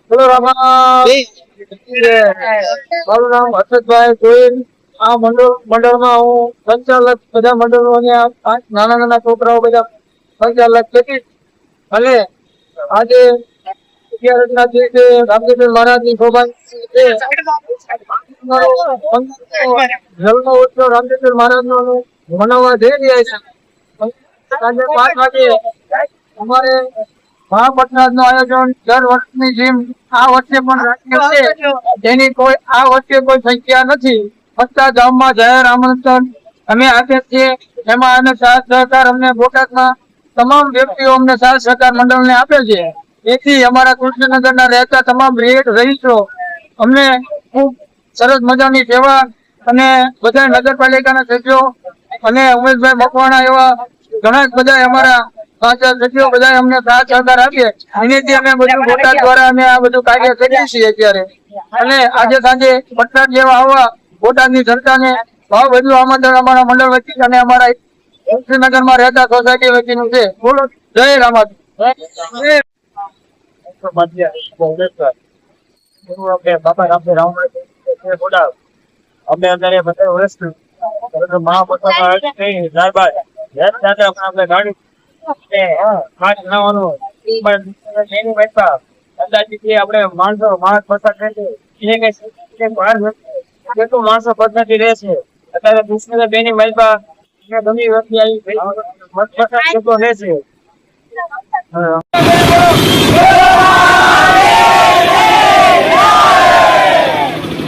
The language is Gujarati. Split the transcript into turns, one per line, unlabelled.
બોલો રામા. મારું નામ હર્ષદભાઈ ગોહિલ. આ મંડળમાં હું સંચાલક, બધા મંડળોને નાના નાના છોકરાઓ બધા સંચાલક છે. અને આજે 11 દિવસે રામદેવ મહારાજ ની શોભા જન્મ ઉત્સવ રામદેવ મહારાજ નો મનાવવા જઈ રહ્યા છે. સાંજે 5 વાગે અમારે મહાપ્રસાદ નું આયોજન દર વર્ષની જેમ આ વર્ષે પણ રાખીએ છીએ. તેની કોઈ આ વર્ષે કોઈ સંખ્યા નથી. બધા ગામમાં જાહેર આમંત્રણ અમે આપીએ છીએ. એમાં અમે સાથ સહકાર અમને બોટાદમાં તમામ વ્યક્તિઓ અમને સાથ સહકાર મંડળને આપે છે. તેથી અમારા કૃષ્ણનગરના રહેતા તમામ રહીશો અમને ખૂબ સરસ મજાની સેવા અને બધા નગરપાલિકાના સભ્યો અને ઉમેશભાઈ મકવાણા એવા ઘણા બધા અમારા સભ્યો બધા અમને સાથ સહકાર આપીએ. એનેથી અમે બધું બોટાદ દ્વારા અમે આ બધું કાર્ય કરીએ છીએ અત્યારે. અને આજે સાંજે બોટાદ જેવા આવવા બોટાદની જનતાને ભાવ બધું આમંત્રણ અમારા મંડળ વતી અને અમારા કૃષ્ણનગરમાં રહેતા સોસાયટી વતીનું છે. બોલો જય રામા. બાપા રામદેવ અમે અત્યારે બધા વર્ષ માણસો માણસ પસાર કેટલું માણસો પદ્ધતિ રહેશે. અત્યારે કૃષ્ણ બેની મહેલપા ઘણી વ્યક્તિ આવી મત પસાર રહેશે.